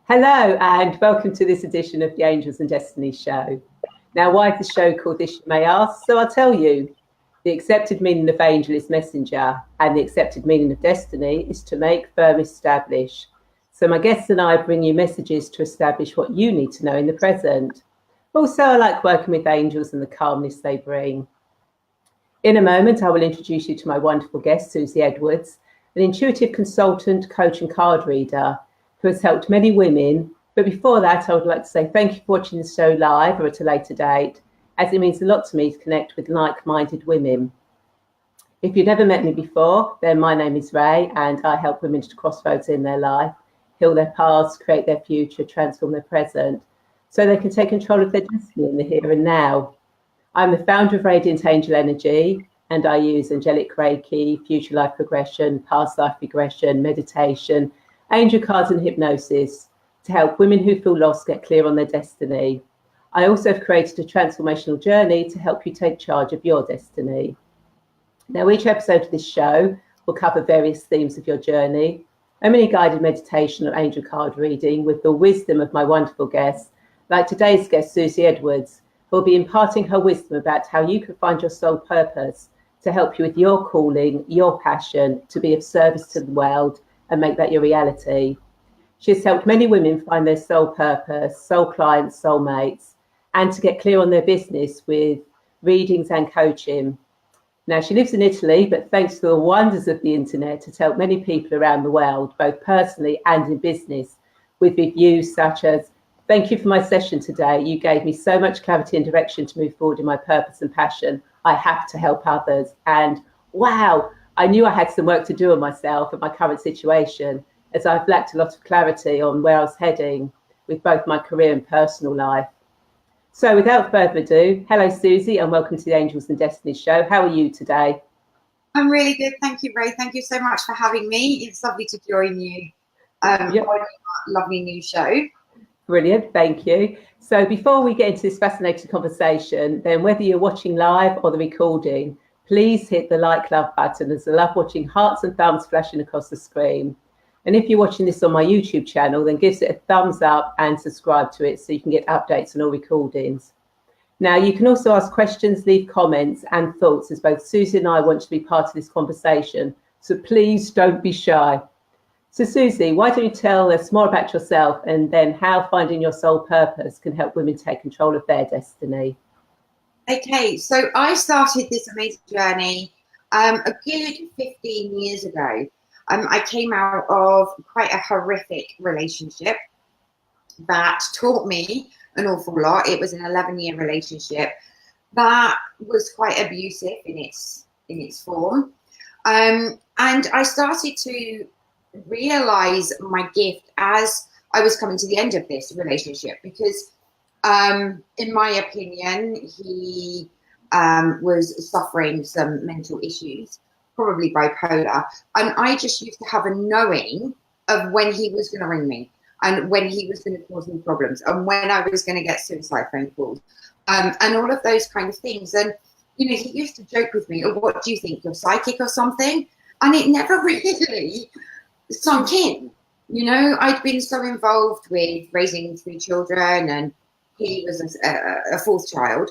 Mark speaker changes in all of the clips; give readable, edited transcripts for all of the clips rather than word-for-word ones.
Speaker 1: Hello and welcome to this edition of the Angels and Destiny show. Now, why is the show called this, you may ask? So I'll tell you. The accepted meaning of angel is messenger, and the accepted meaning of destiny is to make, firm, establish. So my guests and I bring you messages to establish what you need to know in the present. Also, I like working with angels and the calmness they bring. In a moment, I will introduce you to my wonderful guest, Suzi Edwards, an intuitive consultant, coach and card reader who has helped many women. But before that, I would like to say thank you for watching the show live or at a later date, as it means a lot to me to connect with like-minded women. If you've never met me before, then my name is Ray, and I help women to crossroads in their life, heal their past, create their future, transform their present, so they can take control of their destiny in the here and now. I'm the founder of Radiant Angel Energy, and I use Angelic Reiki, future life progression, past life regression, meditation, angel cards and hypnosis to help women who feel lost get clear on their destiny. I also have created a transformational journey to help you take charge of your destiny. Now, each episode of this show will cover various themes of your journey, a mini guided meditation or angel card reading with the wisdom of my wonderful guests, like today's guest, Suzi Edwards, who will be imparting her wisdom about how you can find your soul purpose to help you with your calling, your passion, to be of service to the world and make that your reality. She has helped many women find their soul purpose, soul clients, soulmates, and to get clear on their business with readings and coaching. Now, she lives in Italy, but thanks to the wonders of the internet, has helped many people around the world, both personally and in business, with reviews such as, "Thank you for my session today. You gave me so much clarity and direction to move forward in my purpose and passion. I have to help others." And "Wow, I knew I had some work to do on myself and my current situation, as I've lacked a lot of clarity on where I was heading with both my career and personal life." So without further ado, hello Suzi, and welcome to the Angels and Destiny show. How are you today?
Speaker 2: I'm really good. Thank you, Ray. Thank you so much for having me. It's lovely to join you on your lovely new show.
Speaker 1: Brilliant, thank you. So before we get into this fascinating conversation, then whether you're watching live or the recording, please hit the like love button, as I love watching hearts and thumbs flashing across the screen. And if you're watching this on my YouTube channel, then give it a thumbs up and subscribe to it so you can get updates on all recordings. Now, you can also ask questions, leave comments and thoughts, as both Suzi and I want to be part of this conversation. So please don't be shy. So Suzi, why don't you tell us more about yourself and then how finding your soul purpose can help women take control of their destiny?
Speaker 2: Okay, so I started this amazing journey a good 15 years ago. I came out of quite a horrific relationship that taught me an awful lot. It was an 11-year relationship that was quite abusive in its form. And I started to realize my gift as I was coming to the end of this relationship, because in my opinion, he was suffering some mental issues, probably bipolar. And I just used to have a knowing of when he was going to ring me and when he was going to cause me problems and when I was going to get suicide phone calls and all of those kind of things. And, you know, he used to joke with me, "Oh, what do you think, you're psychic or something?" And it never really sunk in. You know, I'd been so involved with raising 3 children and he was a 4th child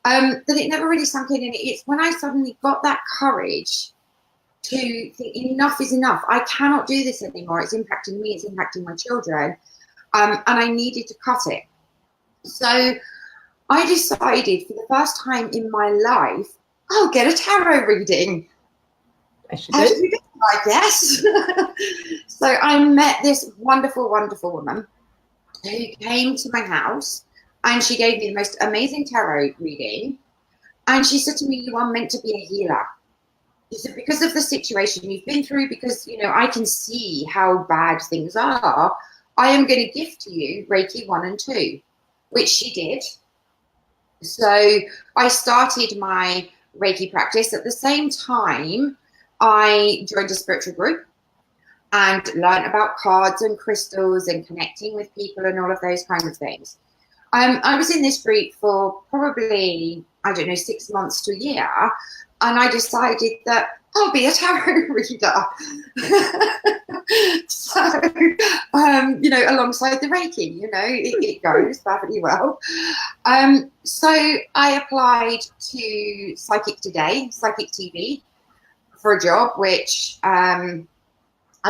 Speaker 2: that it never really sunk in. And it's when I suddenly got that courage to think enough is enough. I cannot do this anymore. It's impacting me. It's impacting my children. And I needed to cut it. So I decided for the first time in my life, I'll get a tarot reading. I guess. So I met this wonderful, wonderful woman who came to my house and she gave me the most amazing tarot reading. And she said to me, "You are meant to be a healer." She said, "Because of the situation you've been through, because, you know, I can see how bad things are, I am going to gift to you Reiki 1 and 2, which she did. So I started my Reiki practice. At the same time, I joined a spiritual group and learned about cards and crystals and connecting with people and all of those kinds of things. I was in this group for probably, I don't know, 6 months to a year. And I decided that I'll be a tarot reader. So, alongside the Reiki, it goes perfectly well. So I applied to Psychic TV, for a job, which I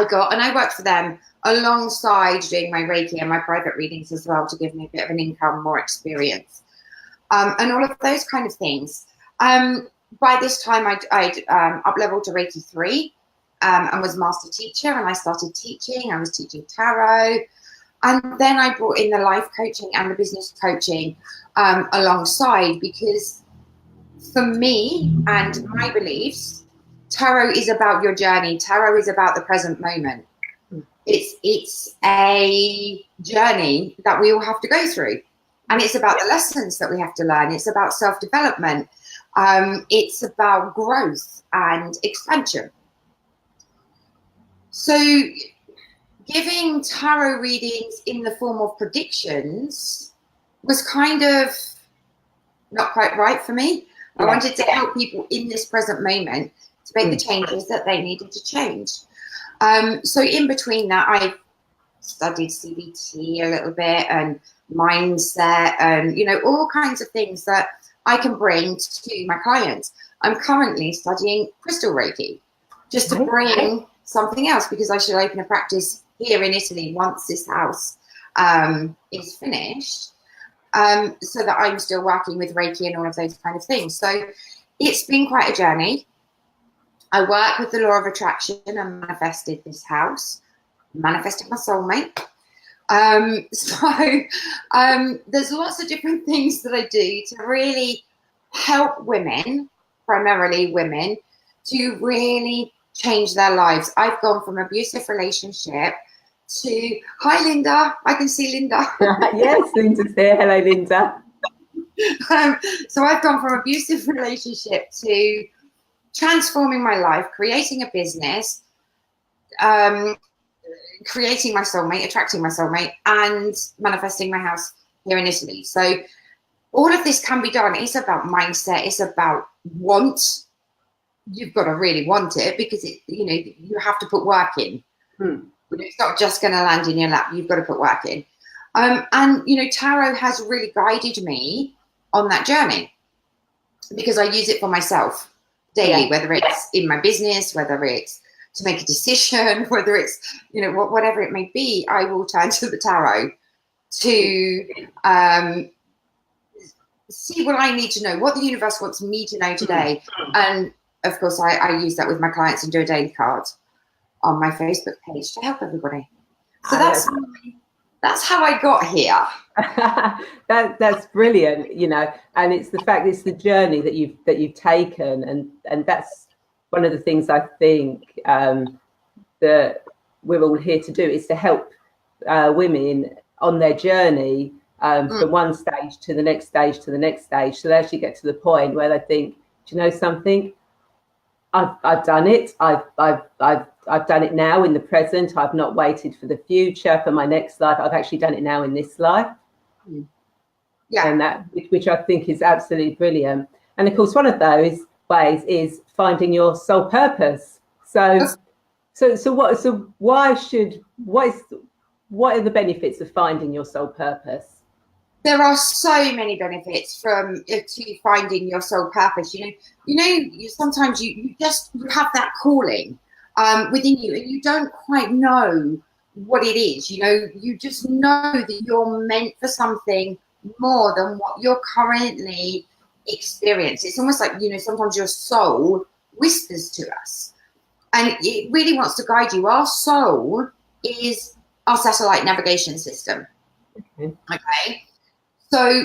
Speaker 2: got, and I worked for them alongside doing my Reiki and my private readings as well, to give me a bit of an income, more experience, and all of those kind of things. By this time, I'd up-leveled to Reiki 3 and was master teacher, and I started teaching. I was teaching tarot, and then I brought in the life coaching and the business coaching alongside, because for me and my beliefs, tarot is about your journey. Tarot is about the present moment. It's a journey that we all have to go through. And it's about the lessons that we have to learn. It's about self-development. It's about growth and expansion. So giving tarot readings in the form of predictions was kind of not quite right for me. I wanted to help people in this present moment to make the changes that they needed to change. So in between that, I studied CBT a little bit, and mindset, and all kinds of things that I can bring to my clients. I'm currently studying crystal Reiki, just to bring something else, because I should open a practice here in Italy once this house is finished, so that I'm still working with Reiki and all of those kind of things. So it's been quite a journey. I work with the law of attraction and manifested this house, manifested my soulmate. There's lots of different things that I do to really help women, primarily women, to really change their lives. I've gone from abusive relationship to, hi Linda, I can see Linda.
Speaker 1: Yes, Linda's here. Hello, Linda.
Speaker 2: So I've gone from abusive relationship to transforming my life, creating a business, creating my soulmate, attracting my soulmate, and manifesting my house here in Italy. So all of this can be done. It's about mindset. It's about want. You've got to really want it, because you have to put work in. It's not just going to land in your lap. You've got to put work in. And tarot has really guided me on that journey, because I use it for myself daily, whether it's in my business, whether it's to make a decision, whether it's, whatever it may be, I will turn to the tarot to see what I need to know, what the universe wants me to know today. And of course, I use that with my clients and do a daily card on my Facebook page to help everybody. So that's how I got here.
Speaker 1: That's brilliant, and it's the fact, it's the journey that you've taken, and that's one of the things I think that we're all here to do, is to help women on their journey from one stage to the next stage to the next stage, so they actually get to the point where they think, do you know something? I've done it. I've done it now in the present. I've not waited for the future, for my next life. I've actually done it now in this life. Yeah, and that, which I think is absolutely brilliant. And of course, one of those ways is finding your soul purpose. So what are the benefits of finding your soul purpose?
Speaker 2: There are so many benefits to finding your soul purpose. Sometimes you have that calling within you, and you don't quite know what it is. You just know that you're meant for something more than what you're currently experiencing. It's almost like, sometimes your soul whispers to us, and it really wants to guide you. Our soul is our satellite navigation system. Okay. So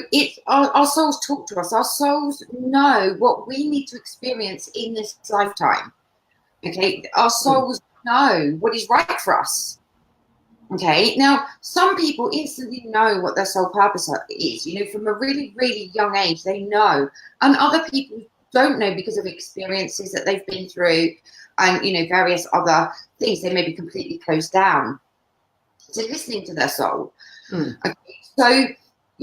Speaker 2: our souls talk to us. Our souls know what we need to experience in this lifetime. Okay. Our souls know what is right for us. Okay. Now, some people instantly know what their soul purpose is, from a really, really young age, they know. And other people don't know because of experiences that they've been through and, various other things. They may be completely closed down to listening to their soul. Okay. So,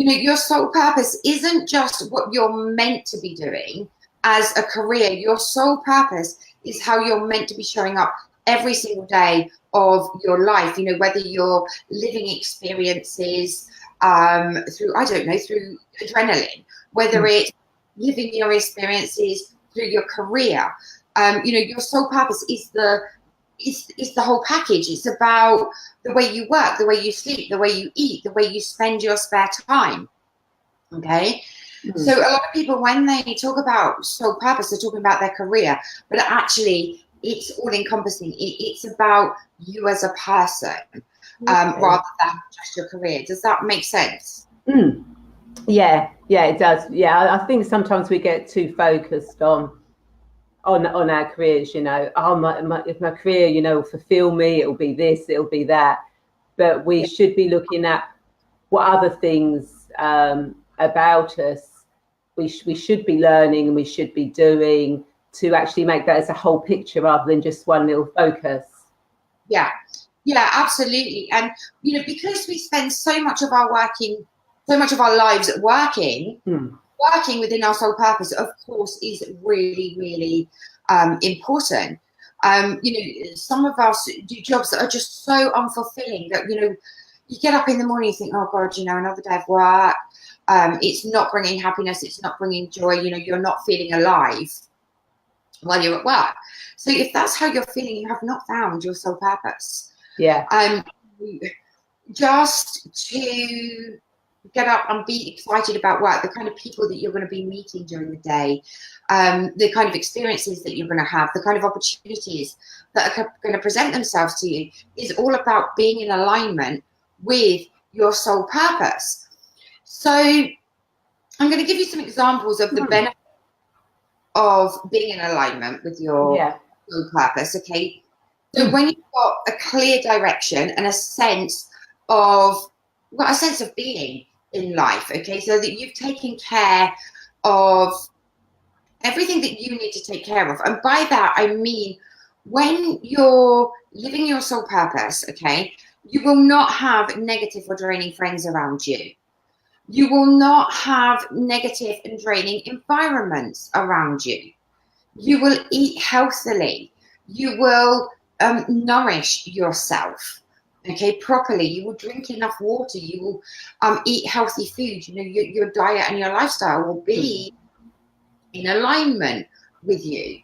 Speaker 2: your soul purpose isn't just what you're meant to be doing as a career. Your soul purpose is how you're meant to be showing up every single day of your life, whether you're living experiences through, I don't know, through adrenaline, whether it's living your experiences through your career. Your soul purpose is the whole package. It's about the way you work, the way you sleep, the way you eat, the way you spend your spare time. Okay. So a lot of people, when they talk about soul purpose, they're talking about their career, but actually it's all encompassing. It's about you as a person, rather than just your career. Does that make sense?
Speaker 1: Yeah, it does. Yeah, I think sometimes we get too focused on our careers, if my career, will fulfill me, it'll be this, it'll be that. But we should be looking at what other things about us we should be learning and we should be doing to actually make that as a whole picture rather than just one little focus.
Speaker 2: Yeah, absolutely. And, because we spend so much of our lives working within our soul purpose, of course, is really, really important. Some of us do jobs that are just so unfulfilling that, you get up in the morning and think, oh God, another day of work. It's not bringing happiness. It's not bringing joy. You're not feeling alive while you're at work. So if that's how you're feeling, you have not found your soul purpose.
Speaker 1: Yeah.
Speaker 2: Just to get up and be excited about work, the kind of people that you're going to be meeting during the day, the kind of experiences that you're going to have, the kind of opportunities that are going to present themselves to you is all about being in alignment with your soul purpose. So I'm going to give you some examples of the benefit of being in alignment with your soul purpose. Okay. So when you've got a clear direction and a sense of being in life, okay, so that you've taken care of everything that you need to take care of. And by that, I mean, when you're living your soul purpose, okay, you will not have negative or draining friends around you. You will not have negative and draining environments around you. You will eat healthily. You will nourish yourself, okay, properly. You will drink enough water. You will eat healthy food. Your diet and your lifestyle will be in alignment with you.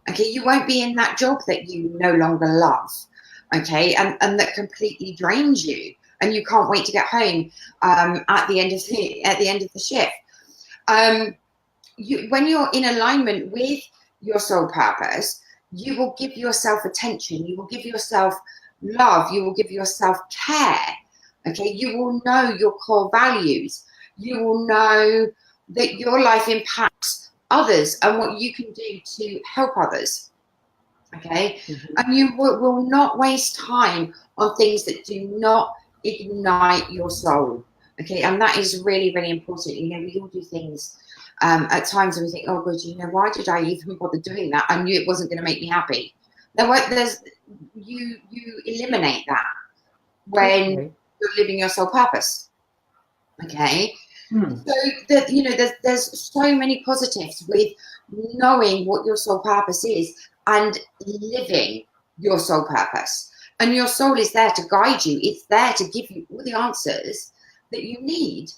Speaker 2: Okay, you won't be in that job that you no longer love, okay, and that completely drains you, and you can't wait to get home at the end of the shift. When you're in alignment with your soul purpose, you will give yourself attention. You will give yourself love. You will give yourself care. Okay, you will know your core values. You will know that your life impacts others and what you can do to help others. Okay, and you will not waste time on things that do not ignite your soul. Okay, and that is really, really important. We all do things at times and we think, oh God, why did I even bother doing that? I knew it wasn't going to make me happy. You eliminate that when you're living your soul purpose. Okay. So that there's so many positives with knowing what your soul purpose is and living your soul purpose. And your soul is there to guide you. It's there to give you all the answers that you need.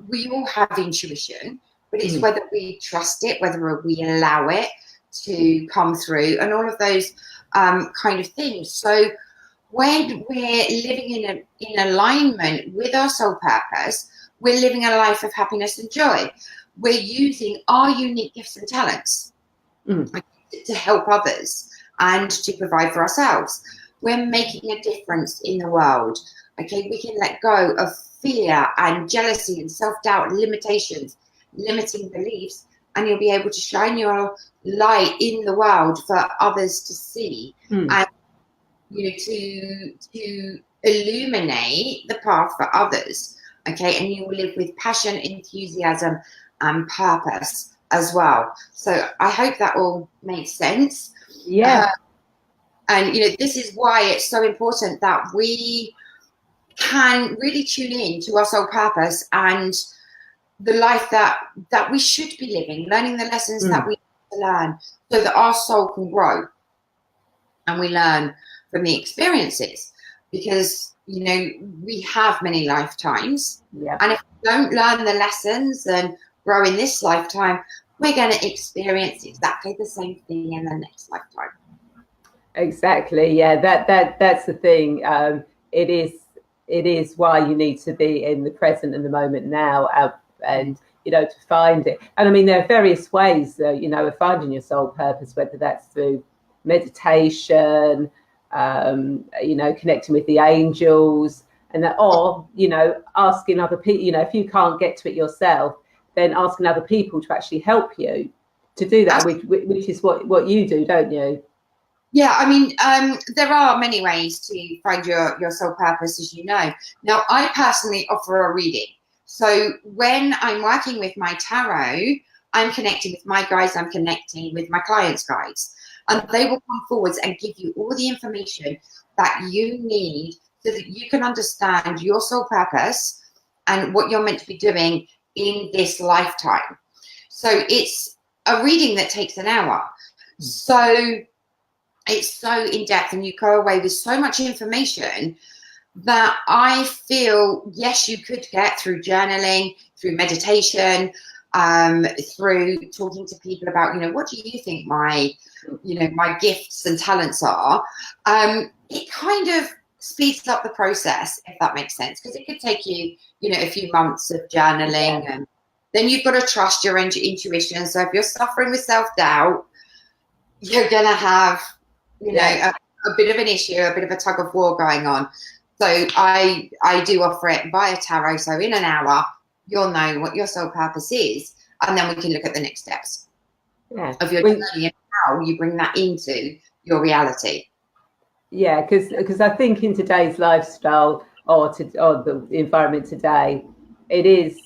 Speaker 2: We all have intuition, but it's whether we trust it, whether we allow it to come through, and all of those kind of things. So when we're living in alignment with our soul purpose, we're living a life of happiness and joy. We're using our unique gifts and talents to help others and to provide for ourselves. We're making a difference in the world. Okay, we can let go of fear and jealousy and self-doubt and limitations, limiting beliefs, and you'll be able to shine your light in the world for others to see and to illuminate the path for others. Okay, and you will live with passion, enthusiasm, and purpose as well. So I hope that all makes sense.
Speaker 1: Yeah.
Speaker 2: And this is why it's so important that we can really tune in to our soul purpose and the life that we should be living, learning the lessons that we need to learn so that our soul can grow and we learn from the experiences, because you know we have many lifetimes, and if we don't learn the lessons and grow in this lifetime, we're going to experience exactly the same thing in the next lifetime.
Speaker 1: Exactly. Yeah, that's the thing. It is why you need to be in the present and the moment now, and you know, to find it. And I mean, there are various ways, you know, of finding your soul purpose, whether that's through meditation, you know, connecting with the angels, and that, or you know, asking other people. You know, if you can't get to it yourself, then asking other people to actually help you to do that, which is what you do, don't you?
Speaker 2: Yeah, I mean, there are many ways to find your soul purpose, as you know. Now, I personally offer a reading. So when I'm working with my tarot, I'm connecting with my guides, I'm connecting with my clients' guides. And they will come forwards and give you all the information that you need so that you can understand your soul purpose and what you're meant to be doing in this lifetime. So it's a reading that takes an hour. So it's so in depth, and you go away with so much information that I feel, yes, you could get through journaling, through meditation, through talking to people about, you know, what do you think my gifts and talents are? It kind of speeds up the process, if that makes sense, because it could take you, you know, a few months of journaling, and then you've got to trust your intuition. So if you're suffering with self-doubt, you're going to have, you know, a bit of an issue, a bit of a tug of war going on. So I do offer it via tarot. So in an hour, you'll know what your soul purpose is, and then we can look at the next steps of your journey and how you bring that into your reality.
Speaker 1: Yeah, because I think in today's lifestyle or the environment today, it is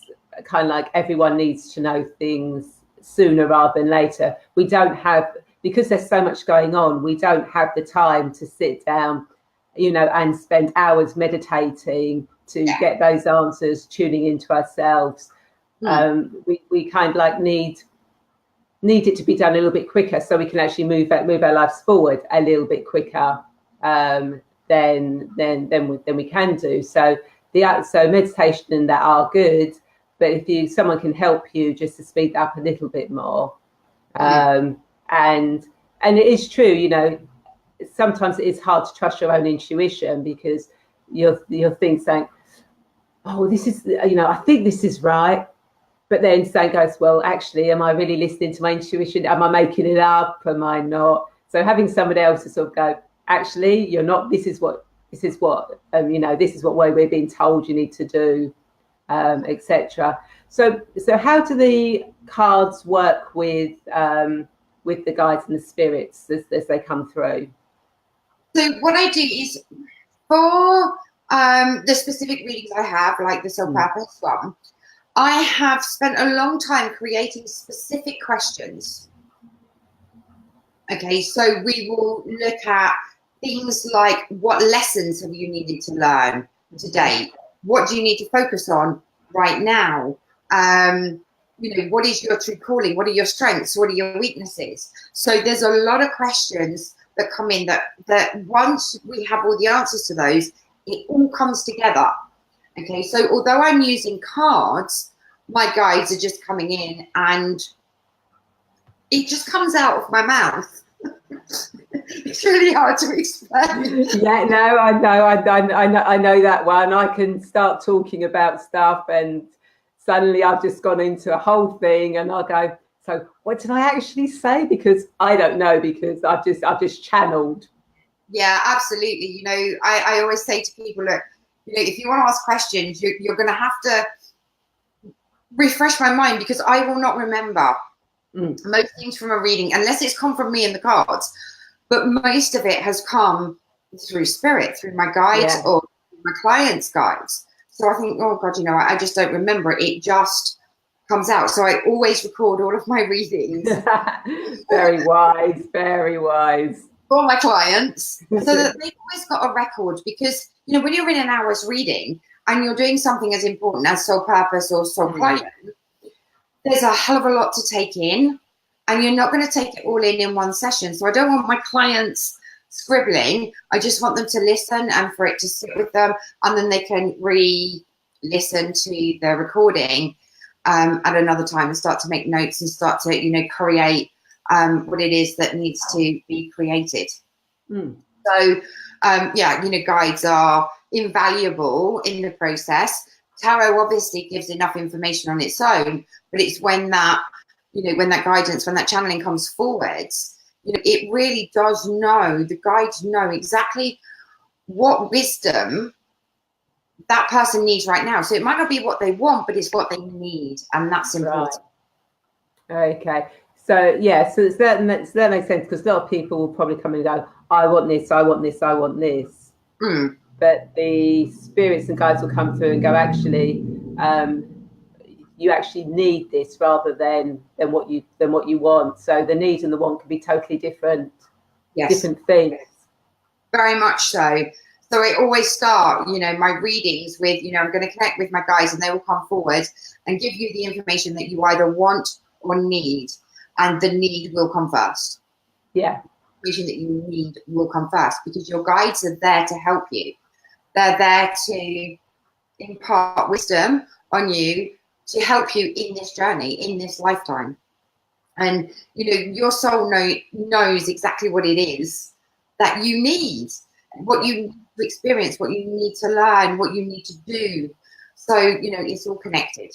Speaker 1: kind of like everyone needs to know things sooner rather than later. We don't have, because there's so much going on, we don't have the time to sit down, you know, and spend hours meditating to get those answers, tuning into ourselves. We kind of like need it to be done a little bit quicker, so we can actually move our lives forward a little bit quicker than we can do. So so meditation and that are good, but if someone can help you just to speed up a little bit more, and it is true, you know, sometimes it is hard to trust your own intuition, because you'll think saying, oh, this is, you know, I think this is right, but then saying goes, well, actually, am I really listening to my intuition? Am I making it up? Am I not? So having somebody else to sort of go, actually, you're not, this is what you know, this is what we're being told you need to do, etc. So how do the cards work with the guides and the spirits as they come through?
Speaker 2: So what I do is, for the specific readings I have, like the soul purpose one, I have spent a long time creating specific questions. Okay, so we will look at things like, what lessons have you needed to learn today? What do you need to focus on right now? You know, what is your true calling? What are your strengths? What are your weaknesses? So there's a lot of questions that come in that once we have all the answers to those, it all comes together. Okay, so although I'm using cards, my guides are just coming in and it just comes out of my mouth. It's really hard to explain.
Speaker 1: Yeah, no, I know that one. I can start talking about stuff and suddenly I've just gone into a whole thing, and I'll go, so what did I actually say? Because I don't know, because I've just channeled.
Speaker 2: Yeah, absolutely. You know, I always say to people, look, you know, if you want to ask questions, you're going to have to refresh my mind, because I will not remember most things from a reading unless it's come from me in the cards. But most of it has come through spirit, through my guides or my clients' guides. So I think, oh God, you know, I just don't remember it. It just comes out. So I always record all of my readings.
Speaker 1: Very wise, very wise.
Speaker 2: for my clients so that they've always got a record, because, you know, when you're in an hour's reading and you're doing something as important as soul purpose or soul client, there's a hell of a lot to take in, and you're not going to take it all in one session. So I don't want my clients scribbling. I just want them to listen and for it to sit with them, and then they can re-listen to the recording at another time and start to make notes and start to, you know, create what it is that needs to be created. So yeah, you know, guides are invaluable in the process. Tarot obviously gives enough information on its own, but it's when that, you know, when that guidance, when that channeling comes forwards, you know, it really does know, the guides know exactly what wisdom that person needs right now. So it might not be what they want, but it's what they need, and that's important.
Speaker 1: Right. Okay. So yeah, so that makes sense, because a lot of people will probably come and go, I want this, I want this, I want this. But the spirits and guides will come through and go, actually, you actually need this rather than what you want. So the need and the want can be totally different. Different things.
Speaker 2: Very much so. So I always start, you know, my readings with, you know, I'm going to connect with my guides, and they will come forward and give you the information that you either want or need, and the need will come first.
Speaker 1: Yeah.
Speaker 2: The information that you need will come first, because your guides are there to help you. They're there to impart wisdom on you, to help you in this journey, in this lifetime. And, you know, your soul knows exactly what it is that you need, what you need to experience, what you need to learn, what you need to do. So, you know, it's all connected.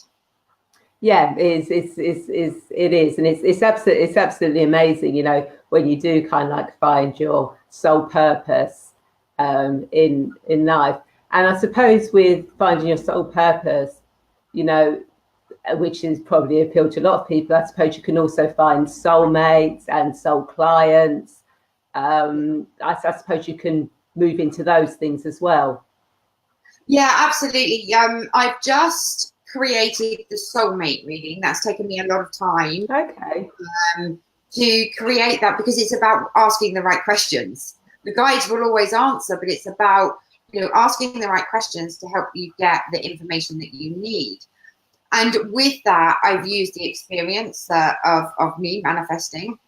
Speaker 1: Yeah, it is, and it's absolutely amazing, you know, when you do kind of like find your soul purpose in life. And I suppose with finding your soul purpose, you know, which is probably appealed to a lot of people, I suppose you can also find soulmates and soul clients. I suppose you can move into those things as well.
Speaker 2: Yeah, absolutely. I've just created the soulmate reading. That's taken me a lot of time.
Speaker 1: Okay.
Speaker 2: To create that, because it's about asking the right questions. The guides will always answer, but it's about, you know, asking the right questions to help you get the information that you need. And with that, I've used the experience of me manifesting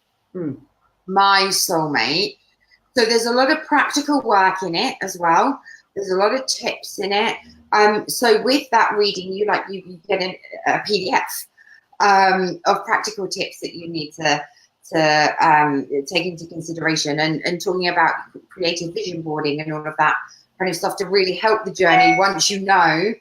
Speaker 2: my soulmate. So there's a lot of practical work in it as well. There's a lot of tips in it. So with that reading, you get a PDF of practical tips that you need to take into consideration, and talking about creative vision boarding and all of that kind of stuff to really help the journey once you know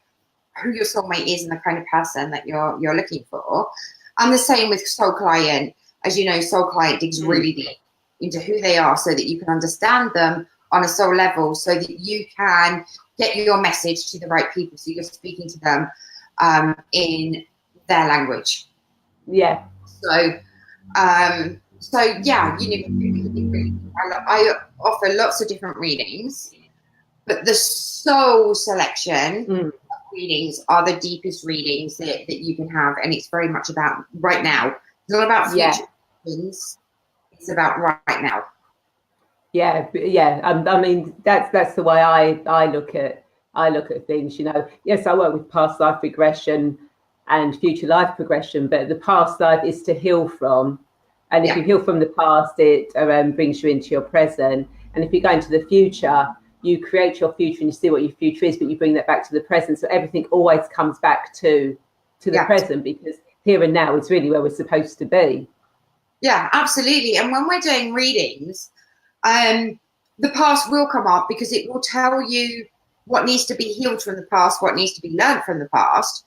Speaker 2: who your soulmate is and the kind of person that you're looking for. And the same with soul client. As you know, soul client digs really deep into who they are so that you can understand them on a soul level, so that you can get your message to the right people, so you're speaking to them in their language.
Speaker 1: Yeah.
Speaker 2: So yeah, you know, I offer lots of different readings, but the soul selection readings are the deepest readings that you can have, and it's very much about right now. It's not about future things. It's about right now.
Speaker 1: Yeah. I mean, that's the way I look at things. You know, yes, I work with past life regression and future life progression, but the past life is to heal from, and if you heal from the past, it brings you into your present. And if you go into the future, you create your future and you see what your future is, but you bring that back to the present. So everything always comes back to the present, because here and now is really where we're supposed to be.
Speaker 2: Yeah, absolutely. And when we're doing readings, the past will come up, because it will tell you what needs to be healed from the past, what needs to be learned from the past.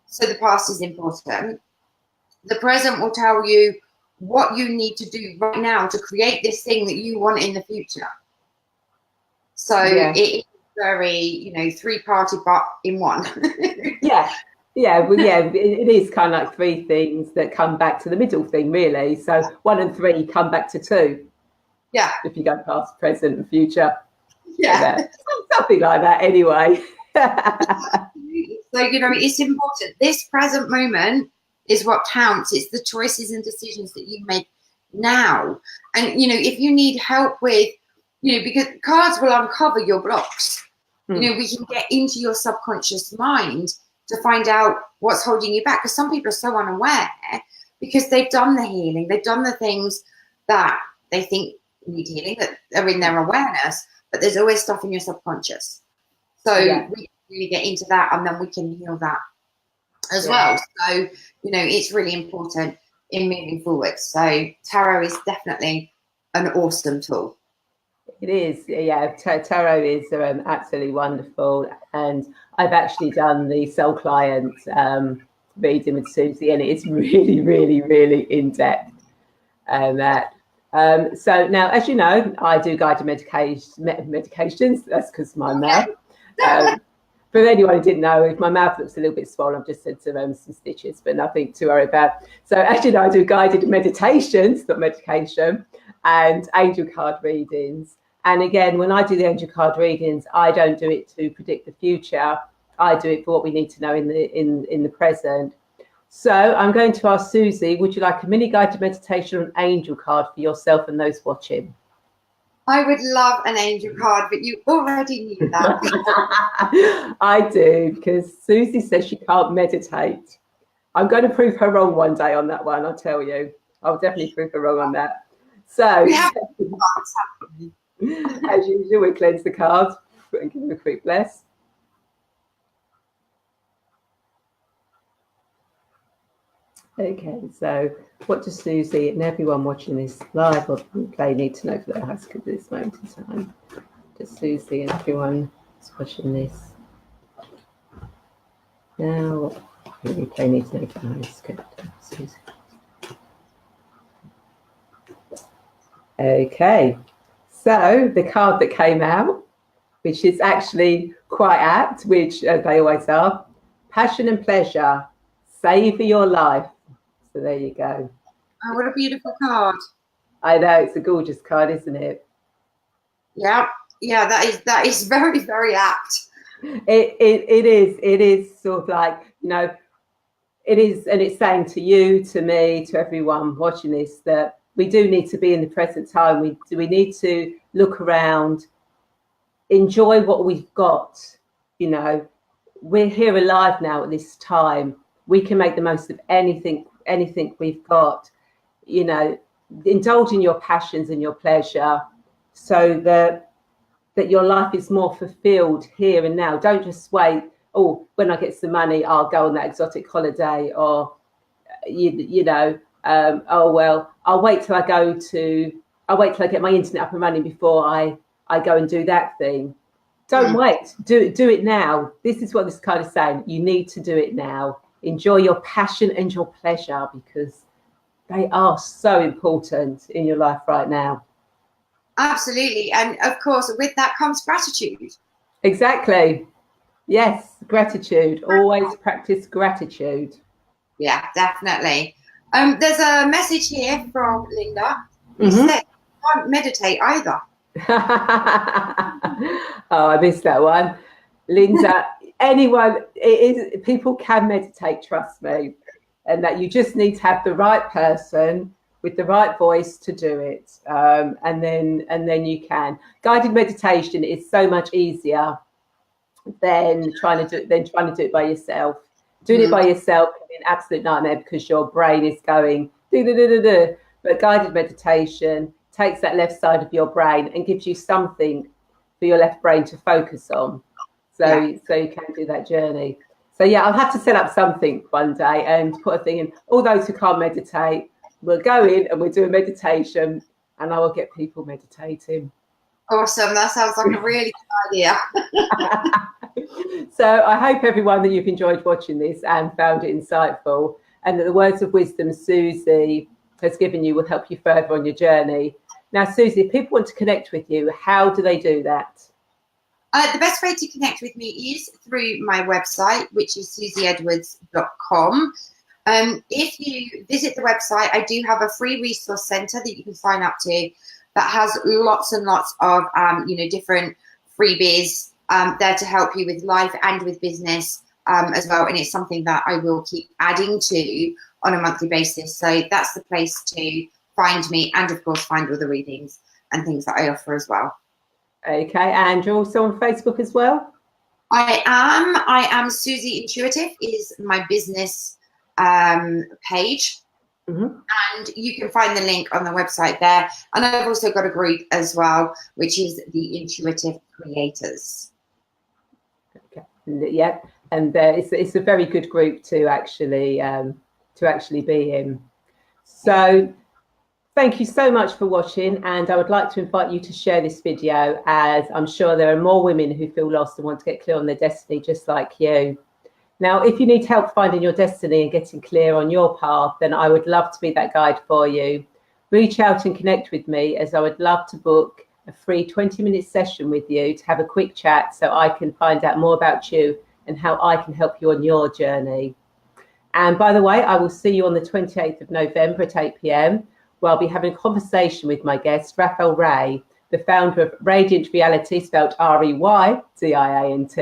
Speaker 2: So the past is important. The present will tell you what you need to do right now to create this thing that you want in the future. So it is very, you know, three-party but in one.
Speaker 1: It is kind of like three things that come back to the middle thing, really. So 1 and 3 come back to 2.
Speaker 2: Yeah.
Speaker 1: If you go past, present, and future.
Speaker 2: Yeah.
Speaker 1: Something like that, anyway.
Speaker 2: So, you know, it's important. This present moment is what counts. It's the choices and decisions that you make now. And, you know, if you need help with, you know, because cards will uncover your blocks. You know, we can get into your subconscious mind to find out what's holding you back. Because some people are so unaware because they've done the healing. They've done the things that they think need healing, that are in their awareness. But there's always stuff in your subconscious. So we can really get into that, and then we can heal that as well. So, you know, it's really important in moving forward. So tarot is definitely an awesome tool.
Speaker 1: It is, yeah. Tarot is absolutely wonderful, and I've actually done the soul client reading with Suzi, and it's really, really, really in depth. So now, as you know, I do guided medications. That's because my mouth. For anyone who didn't know, if my mouth looks a little bit swollen, I've just said some stitches, but nothing to worry about. So as you know, I do guided meditations, not medication, and angel card readings. And again, when I do the angel card readings, I don't do it to predict the future. I do it for what we need to know in the present. So I'm going to ask Suzi, would you like a mini guided meditation or an angel card for yourself and those watching?
Speaker 2: I would love an angel card, but you already knew that.
Speaker 1: I do, because Suzi says she can't meditate. I'm going to prove her wrong one day on that one, I'll tell you. I'll definitely prove her wrong on that. So, as usual, we cleanse the cards and give them a quick bless. Okay, so what does Suzi and everyone watching this live or replay need to know for their house at this moment in time? Does Suzi and everyone who's watching this now, what replay need to know for their house? Suzi. Okay, so the card that came out, which is actually quite apt, which they always are, passion and pleasure, savor your life. So there you go.
Speaker 2: Oh, what a beautiful card.
Speaker 1: I know, it's a gorgeous card, isn't it?
Speaker 2: Yeah, that is very, very apt.
Speaker 1: It is sort of like, you know, it is, and it's saying to you, to me, to everyone watching this, that we do need to be in the present time. We need to look around, enjoy what we've got. You know, we're here alive now at this time. We can make the most of anything we've got. You know, indulge in your passions and your pleasure, so that your life is more fulfilled here and now. Don't just wait. Oh, when I get some money, I'll go on that exotic holiday, or you know. Oh well, I'll wait till I get my internet up and running before I go and do that thing. Don't wait. Do it now. This is what this card is saying. You need to do it now. Enjoy your passion and your pleasure, because they are so important in your life right now.
Speaker 2: Absolutely. And of course, with that comes gratitude.
Speaker 1: Exactly. Yes, gratitude. Always practice gratitude.
Speaker 2: Yeah, definitely. There's a message here from Linda who said, "I can't meditate either."
Speaker 1: Oh, I missed that one. Linda, people can meditate, trust me, and that you just need to have the right person with the right voice to do it, and then you can. Guided meditation is so much easier than trying to do it by yourself. Doing it by yourself can be an absolute nightmare, because your brain is going do. But guided meditation takes that left side of your brain and gives you something for your left brain to focus on, so you can do that journey. So yeah, I'll have to set up something one day and put a thing in. All those who can't meditate, we'll go in and we'll do a meditation, and I will get people meditating.
Speaker 2: Awesome. That sounds like a really good idea.
Speaker 1: So I hope everyone that you've enjoyed watching this and found it insightful, and that the words of wisdom Suzi has given you will help you further on your journey. Now, Suzi, if people want to connect with you, how do they do that?
Speaker 2: The best way to connect with me is through my website, which is suziedwards.com. If you visit the website, I do have a free resource center that you can sign up to that has lots and lots of, different freebies there to help you with life and with business as well. And it's something that I will keep adding to on a monthly basis. So that's the place to find me, and of course find all the readings and things that I offer as well.
Speaker 1: Okay, and you're also on Facebook as well?
Speaker 2: I am Suzi Intuitive is my business page. And you can find the link on the website there. And I've also got a group as well, which is the Intuitive Creators.
Speaker 1: Okay. Yeah, and it's a very good group to actually be in. So thank you so much for watching, and I would like to invite you to share this video, as I'm sure there are more women who feel lost and want to get clear on their destiny just like you. Now, if you need help finding your destiny and getting clear on your path, then I would love to be that guide for you. Reach out and connect with me, as I would love to book a free 20-minute session with you to have a quick chat so I can find out more about you and how I can help you on your journey. And by the way, I will see you on the 28th of November at 8 p.m, where I'll be having a conversation with my guest, Raphael Ray, the founder of Radiant Reality, spelled REYDIANT,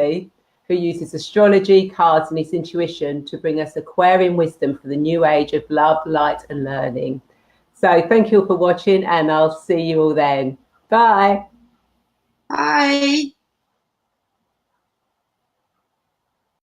Speaker 1: who uses astrology, cards, and his intuition to bring us Aquarian wisdom for the new age of love, light, and learning. So thank you all for watching, and I'll see you all then. Bye.
Speaker 2: Bye.